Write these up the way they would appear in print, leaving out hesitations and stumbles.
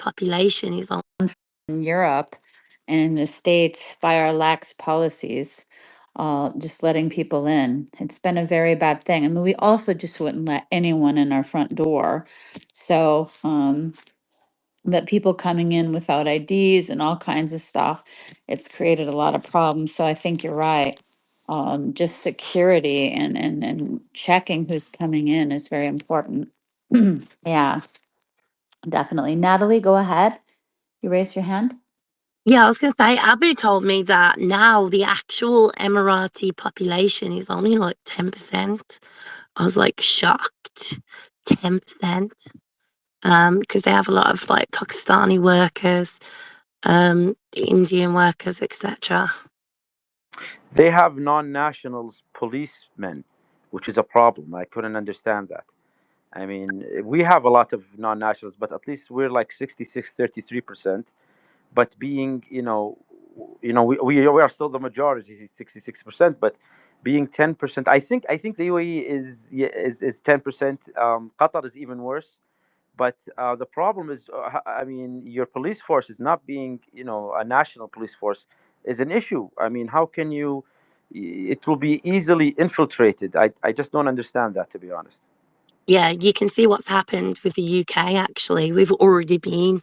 population is on. In Europe and in the States by our lax policies, just letting people in. It's been a very bad thing. I mean, we also just wouldn't let anyone in our front door. So, but people coming in without IDs and all kinds of stuff, it's created a lot of problems. So I think you're right. Just security and checking who's coming in is very important. Yeah, definitely. Natalie, go ahead. You raised your hand. Yeah, I was going to say, Abu told me that now the actual Emirati population is only like 10%. I was like shocked. 10%. Because they have a lot of like Pakistani workers, Indian workers, etc. They have non-nationals policemen, which is a problem. I couldn't understand that. I mean, we have a lot of non-nationals, but at least we're like 66, 33%. But being, we are still the majority, 66%, but being 10%, I think the UAE is 10%. Qatar is even worse. But the problem is, I mean, your police force is not being, a national police force is an issue. I mean, how can you? It will be easily infiltrated. I just don't understand that, to be honest. Yeah, you can see what's happened with the UK actually. We've already been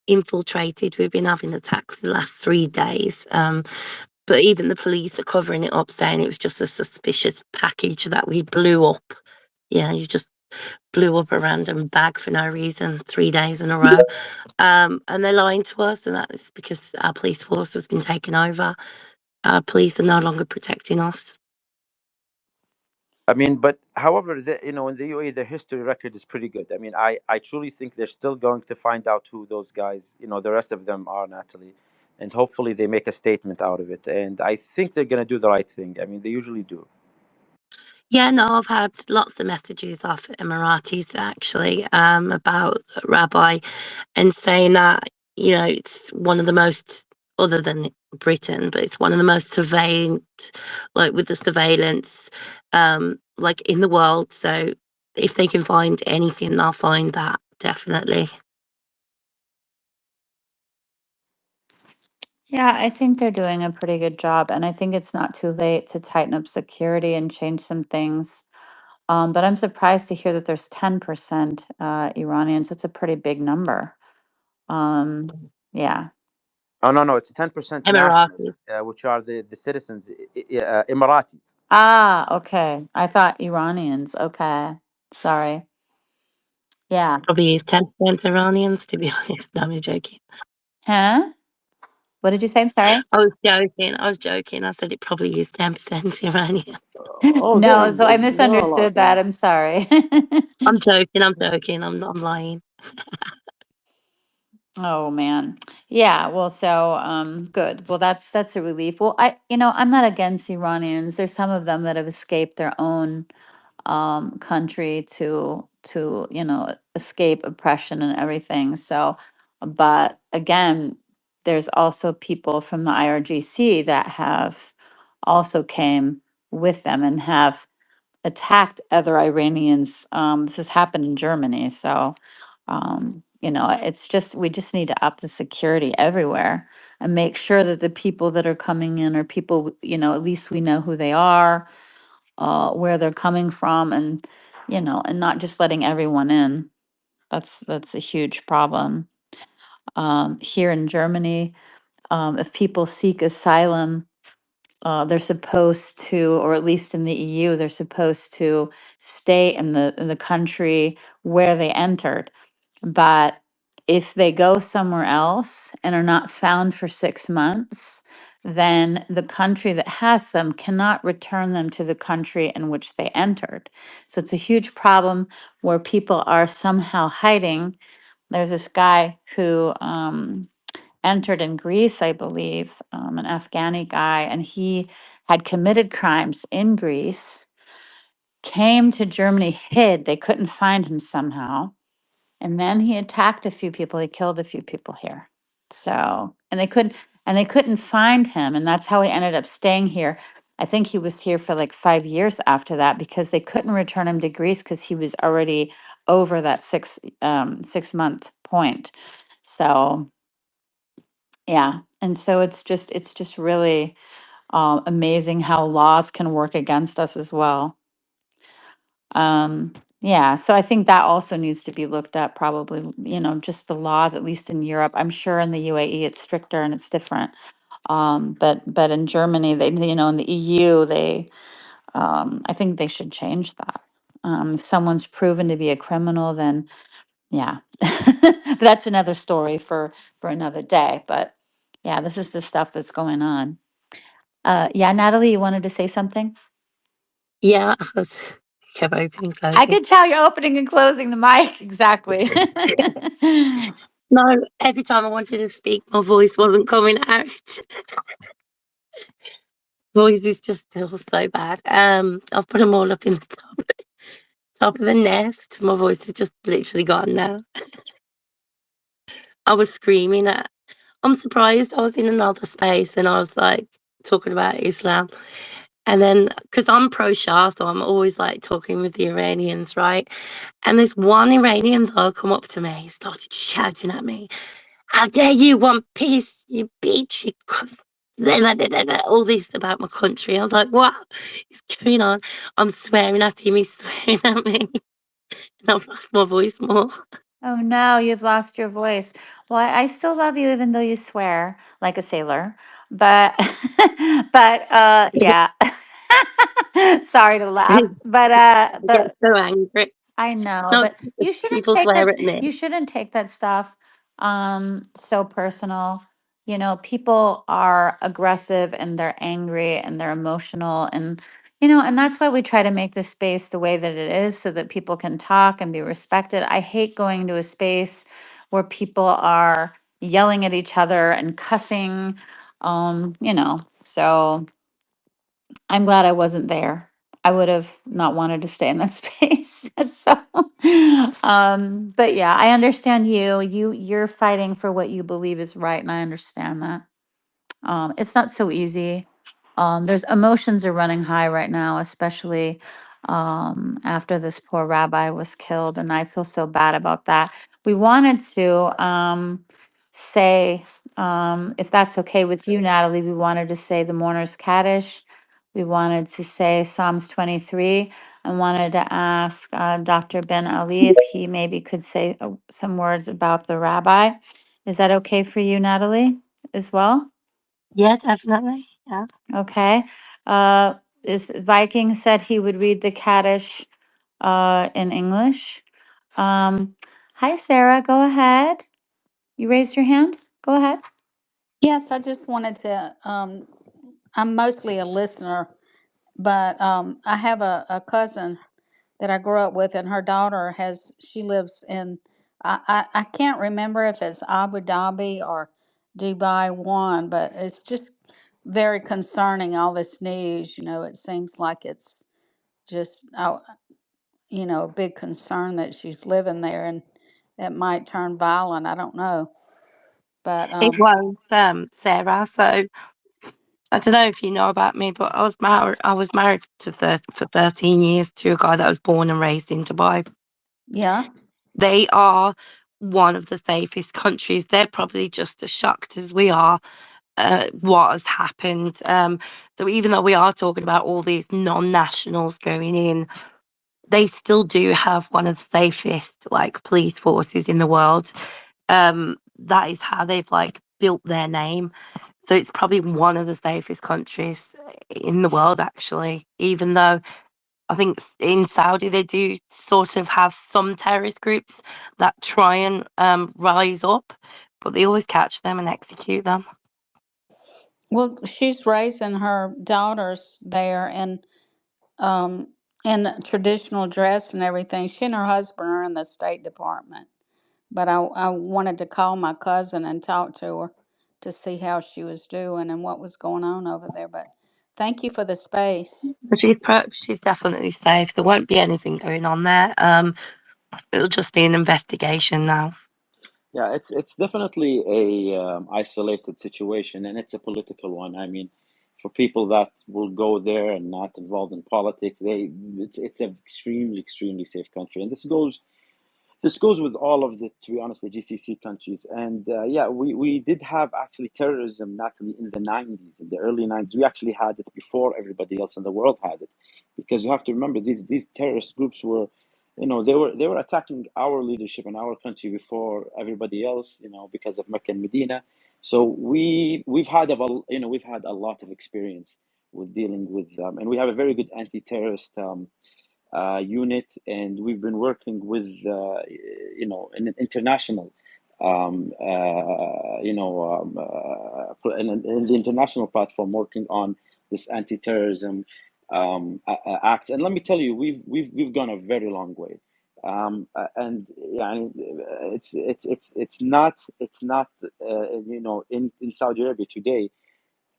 infiltrated. We've been having attacks the last 3 days. But even the police are covering it up, saying it was just a suspicious package that we blew up. Yeah, you just blew up a random bag for no reason 3 days in a row. And they're lying to us, and that is because our police force has been taken over. Our police are no longer protecting us. I mean, but however, in the UAE, their history record is pretty good. I mean, I truly think they're still going to find out who those guys, the rest of them are, Natalie, and hopefully they make a statement out of it. And I think they're going to do the right thing. I mean, they usually do. Yeah, no, I've had lots of messages off Emiratis actually about Rabbi and saying that, it's one of the most, other than Britain, but it's one of the most surveilled, like with the surveillance, like in the world. So if they can find anything, they'll find that definitely. Yeah, I think they're doing a pretty good job, and I think it's not too late to tighten up security and change some things. But I'm surprised to hear that there's 10% Iranians. It's a pretty big number. Yeah. Oh, no, no, it's 10% Emiratis. nationals, which are the citizens, Emiratis. Ah, okay. I thought Iranians. Okay. Sorry. Yeah. Probably is 10% Iranians, to be honest. No, I'm joking. Huh? What did you say? I'm sorry. I was joking. I said it probably is 10% Iranian. Oh, No, so I there are a lot. misunderstood that. I'm sorry. I'm joking. I'm not lying. Oh man. Yeah, well good. Well that's a relief. Well, I'm not against Iranians. There's some of them that have escaped their own country to escape oppression and everything. So, but again, there's also people from the IRGC that have also came with them and have attacked other Iranians. This has happened in Germany. So, it's just, we just need to up the security everywhere and make sure that the people that are coming in are people, at least we know who they are, where they're coming from, and not just letting everyone in. That's a huge problem. Here in Germany, if people seek asylum, they're supposed to, or at least in the EU, they're supposed to stay in the country where they entered. But if they go somewhere else and are not found for 6 months, then the country that has them cannot return them to the country in which they entered. So it's a huge problem where people are somehow hiding. There's this guy who entered in Greece, I believe, an Afghani guy, and he had committed crimes in Greece, came to Germany, hid. They couldn't find him somehow. And then he attacked a few people. He killed a few people here. So, and they couldn't find him. And that's how he ended up staying here. I think he was here for like 5 years after that because they couldn't return him to Greece because he was already over that 6 month point. So yeah, and so it's just really amazing how laws can work against us as well. Um, yeah, so I think that also needs to be looked at, probably, just the laws, at least in Europe. I'm sure in the UAE it's stricter and it's different. But in Germany, in the EU, I think they should change that. If someone's proven to be a criminal, then yeah, but that's another story for another day. But yeah, this is the stuff that's going on. Yeah, Natalie, you wanted to say something? Yeah, I was kept opening, I closing. could tell you're opening and closing the mic. Exactly. No, every time I wanted to speak, my voice wasn't coming out. Voice is just still so bad. I've put them all up in the top of the nest. My voice is just literally gone now. I was screaming at. I'm surprised I was in another space and I was like talking about Islam. And then, because I'm pro Shah, so I'm always like talking with the Iranians, right? And this one Iranian though come up to me, he started shouting at me, "How dare you want peace, you bitch, you all this about my country." I was like, what is going on? I'm swearing at him, he's swearing at me. And I've lost my voice more. Oh no, you've lost your voice. Well, I still love you even though you swear like a sailor. But but yeah. Sorry to I laugh. But get but so angry. I know, No, but you shouldn't people take swear that at me. you shouldn't take that stuff so personal. People are aggressive and they're angry and they're emotional, and that's why we try to make the space the way that it is so that people can talk and be respected. I hate going to a space where people are yelling at each other and cussing. So I'm glad I wasn't there. I would have not wanted to stay in that space. So, but yeah, I understand you. You're fighting for what you believe is right, and I understand that. It's not so easy. There's emotions are running high right now, especially after this poor rabbi was killed, and I feel so bad about that. We wanted to say, if that's okay with you, Natalie, we wanted to say the mourner's Kaddish. We wanted to say Psalms 23. I wanted to ask Dr. Ben Ali if he maybe could say some words about the rabbi. Is that okay for you, Natalie, as well? Yeah, definitely. Yeah. Okay. Uh, is Viking said he would read the Kaddish in English. Um, Hi, Sarah. Go ahead. You raised your hand. Go ahead. Yes, I just wanted to. I'm mostly a listener, but I have a cousin that I grew up with, and her daughter she lives in, I can't remember if it's Abu Dhabi or Dubai one, but it's just very concerning, all this news. It seems like it's just, a big concern that she's living there and it might turn violent. I don't know. But It was Sarah. So I don't know if you know about me, but I was married for 13 years to a guy that was born and raised in Dubai. yeah. They are one of the safest countries. They're probably just as shocked as we are what has happened. So even though we are talking about all these non-nationals going in, they still do have one of the safest like police forces in the world. That is how they've like built their name. So it's probably one of the safest countries in the world, actually. Even though I think in Saudi they do sort of have some terrorist groups that try and rise up, but they always catch them and execute them. Well, she's raising her daughters there um, in traditional dress and everything. She and her husband are in the State Department. But I wanted to call my cousin and talk to her to see how she was doing and what was going on over there. But thank you for the space. But she's definitely safe. There won't be anything going on there. It'll just be an investigation now. Yeah, it's definitely a isolated situation, and it's a political one. I mean, for people that will go there and not involved in politics, it's an extremely safe country, and this goes This goes with all of the, to be honest, the GCC countries. And yeah, we did have actually terrorism, Natalie, in the 90s, in the early 90s. We actually had it before everybody else in the world had it, because you have to remember these terrorist groups were, they were attacking our leadership in our country before everybody else, because of Mecca and Medina. So we've had a lot of experience with dealing with them, and we have a very good anti-terrorist unit, and we've been working with an international in the international platform, working on this anti-terrorism acts. And let me tell you, we've gone a very long way. And yeah, it's not in Saudi Arabia today.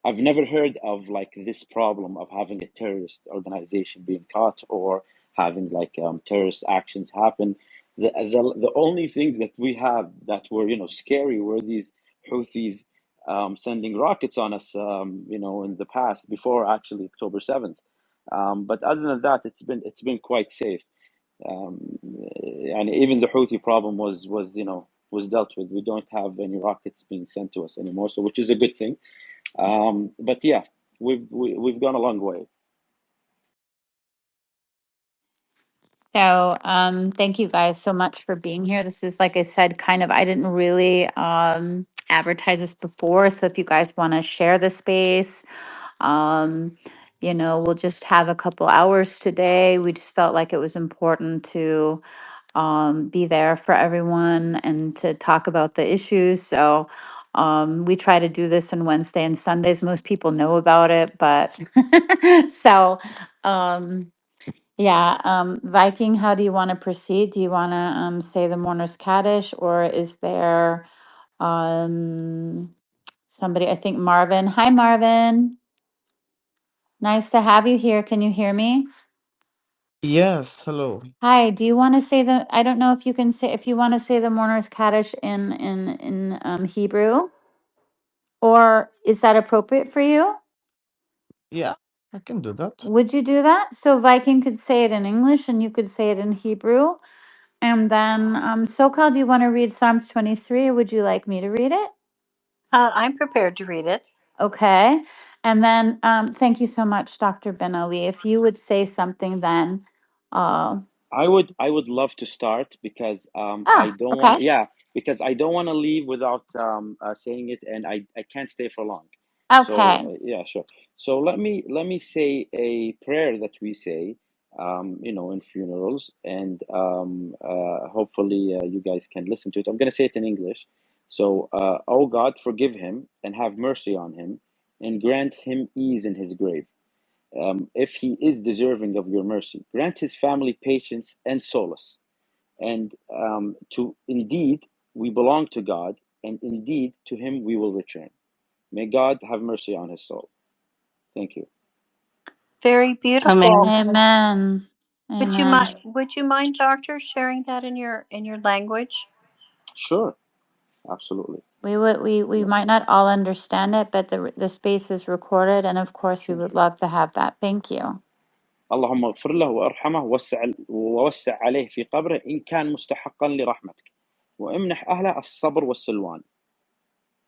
I've never heard of like this problem of having a terrorist organization being caught, or having like terrorist actions happen. The only things that we have that were scary were these Houthis sending rockets on us, in the past, before actually October 7th. But other than that, it's been quite safe. And even the Houthi problem was dealt with. We don't have any rockets being sent to us anymore, so which is a good thing. But yeah, we've gone a long way. So, thank you guys so much for being here. This is, like I said, kind of, I didn't really advertise this before. So, if you guys want to share the space, um, we'll just have a couple hours today. We just felt like it was important to be there for everyone and to talk about the issues. So, we try to do this on Wednesday and Sundays. Most people know about it, but so, yeah, Viking, how do you want to proceed? Do you want to say the mourner's Kaddish, or is there um, somebody? I think Marvin. Hi, Marvin. Nice to have you here. Can you hear me? Yes, hello. Hi. Do you want to say the? I don't know if you can say, if you want to say the mourner's Kaddish in Hebrew, or is that appropriate for you? Yeah, I can do that. Would you do that? So Viking could say it in English and you could say it in Hebrew. And then, Sokal, do you want to read Psalms 23, or would you like me to read it? I'm prepared to read it. Okay. And then, thank you so much, Dr. Ben Ali. If you would say something then, uh, I would love to start, because I don't want okay. to, yeah, because I don't want to leave without saying it, and I can't stay for long. So Okay. yeah, sure. So let me say a prayer that we say, in funerals, and hopefully you guys can listen to it. I'm gonna say it in English. So, oh God, forgive him and have mercy on him, and grant him ease in his grave. If he is deserving of your mercy, grant his family patience and solace. And to indeed we belong to God, and indeed to him we will return. May God have mercy on his soul. Thank you. Very beautiful. Amen. Amen. Would you Amen. mind Doctor, sharing that in your language? Sure, absolutely. We Yeah, might not all understand it, but the space is recorded, and of course we thank would you. love to have that. Thank you. اللهم اغفر له وارحمه ووسع عليه في قبره إن كان مستحقا لرحمتك، وامنح أهله الصبر والسلوان.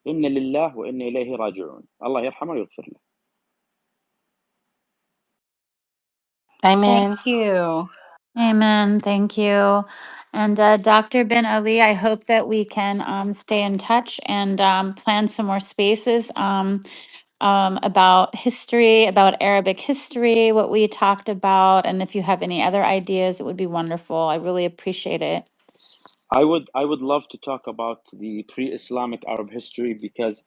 إن لله وإنا إليه راجعون. الله يرحمه ويغفر له. Thank Amen. you. Amen. Thank you. And Dr. Ben Ali, I hope that we can stay in touch and plan some more spaces about history, about Arabic history, what we talked about. And if you have any other ideas, it would be wonderful. I really appreciate it. I would love to talk about the pre-Islamic Arab history, because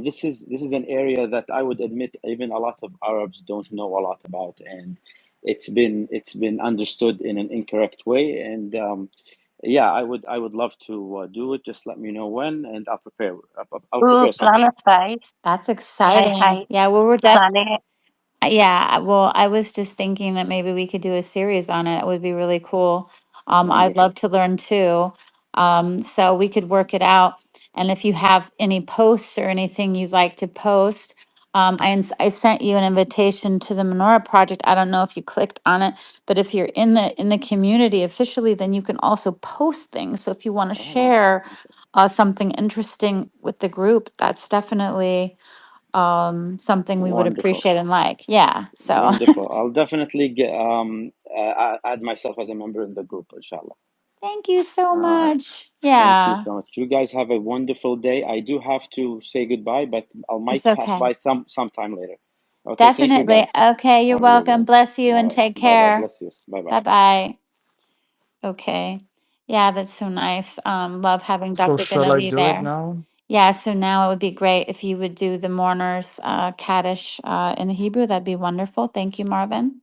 this is an area that I would admit even a lot of Arabs don't know a lot about, and it's been understood in an incorrect way. And yeah, I would love to do it. Just let me know when, and I'll Ooh, prepare plan something. a space. That's Hey, exciting. hey, Yeah, well, we're plan it. yeah, well, I was just thinking that maybe we could do a series on it. It would be really cool. I'd Wonderful. love to learn too. So we could work it out. And if you have any posts or anything you'd like to post, I sent you an invitation to the Menorah Project. I don't know if you clicked on it, but if you're in the community officially, then you can also post things. So if you want to Oh, share something interesting with the group, that's definitely something we would wonderful. appreciate and like. Yeah. So Wonderful. I'll definitely add myself as a member in the group, inshallah. thank you so Uh, much. thank you Yeah, so much. You guys have a wonderful day. I do have to say goodbye, but I it's might pass okay. by sometime later. Okay, thank you Definitely. guys. Okay, you're Have a good welcome. one. Bless you All and right. take Bye bye. care. Bless you. Bye bye. Bye bye. Okay. Yeah, that's so nice. Love having So Dr. shall I Ganovi do it there. now? Yeah, so now it would be great if you would do the mourners Kaddish in Hebrew. That'd be wonderful. Thank you, Marvin.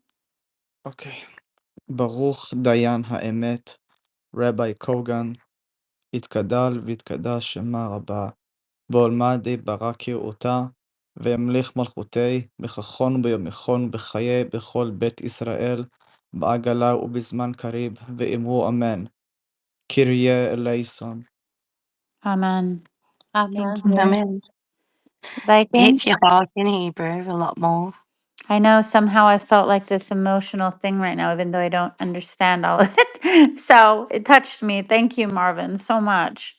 אוקיי. ברוך דיין האמת, רבי קוגן, יתגדל ויתקדש שמה רבה, בעולמדי ברק יראותה, וימליך מלכותי, בכחון וביומכון בחיי בכל בית ישראל, בעגלה ובזמן קריב, ואמרו אמן. Kyrie eleison. Amen. Amen. Thank you. Amen. It Viking? hits your heart in Hebrew a lot more. I know somehow I felt like this emotional thing right now, even though I don't understand all of it. So it touched me. Thank you, Marvin, so much.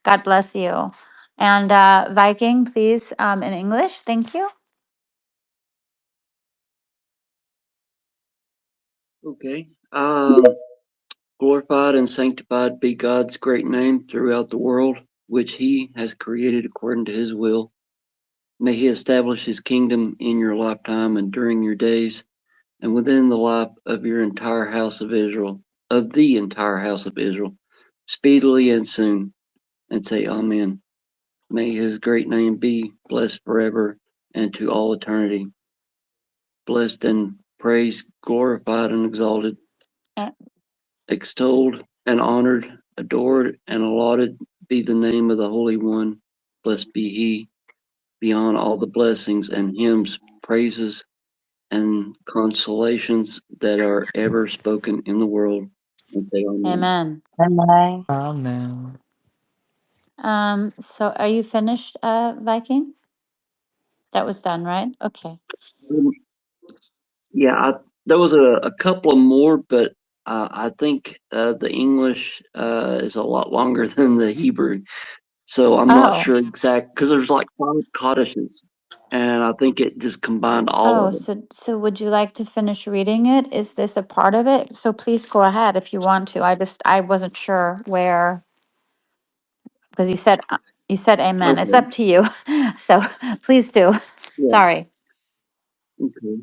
God bless you. And Viking, please, in English. Thank you. Okay. Glorified and sanctified be God's great name throughout the world, which he has created according to his will. May he establish his kingdom in your lifetime and during your days, and within the life of your entire house of Israel, of the entire house of Israel, speedily and soon, and say Amen. May his great name be blessed forever and to all eternity. Blessed and praised, glorified and exalted, Uh, extolled and honored, adored and lauded be the name of the Holy One. Blessed be he beyond all the blessings and hymns, praises, and consolations that are ever spoken in the world. And say Amen. Amen. Amen. Amen. So are you finished, Viking? That was done, right? Okay. Um, Yeah, there was a couple of more, but I think the English is a lot longer than the Hebrew. So I'm not Oh, sure exact because there's like 5 codices, and I think it just combined all oh, of them. so would you like to finish reading it? Is this a part of it? So please go ahead if you want to. I wasn't sure where, because you said amen. It's Okay. up to you. So please do. Yeah. Sorry. Okay.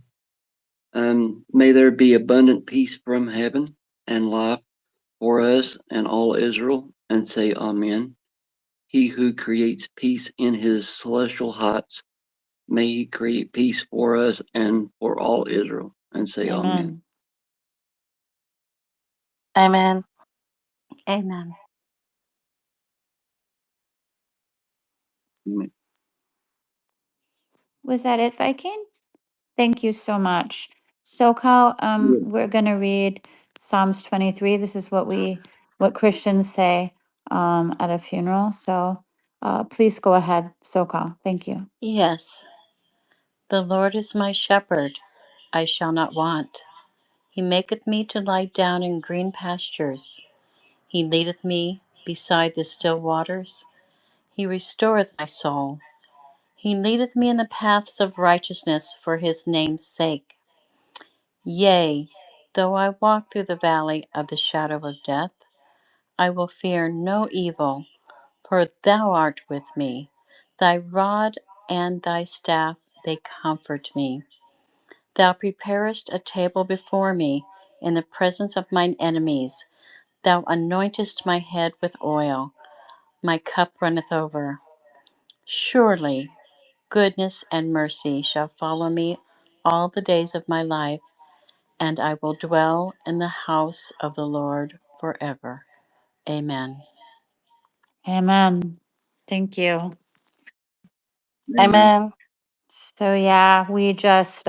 May there be abundant peace from heaven and life for us and all Israel, and say Amen. He who creates peace in his celestial heights, may he create peace for us and for all Israel, and say Amen. Amen. Amen. Amen. Amen. Was that it, Viking? Thank you so much. So, Cal, Yeah. we're going to read Psalms 23. This is what Christians say at a funeral. So, please go ahead, Sokal. Thank you. Yes. The Lord is my shepherd, I shall not want. He maketh me to lie down in green pastures. He leadeth me beside the still waters. He restoreth my soul. He leadeth me in the paths of righteousness for his name's sake. Yea, though I walk through the valley of the shadow of death, I will fear no evil, for thou art with me. Thy rod and thy staff, they comfort me. Thou preparest a table before me in the presence of mine enemies. Thou anointest my head with oil. My cup runneth over. Surely goodness and mercy shall follow me all the days of my life, and I will dwell in the house of the Lord forever. Amen. Amen. Thank you. Amen. Amen. So, yeah, we just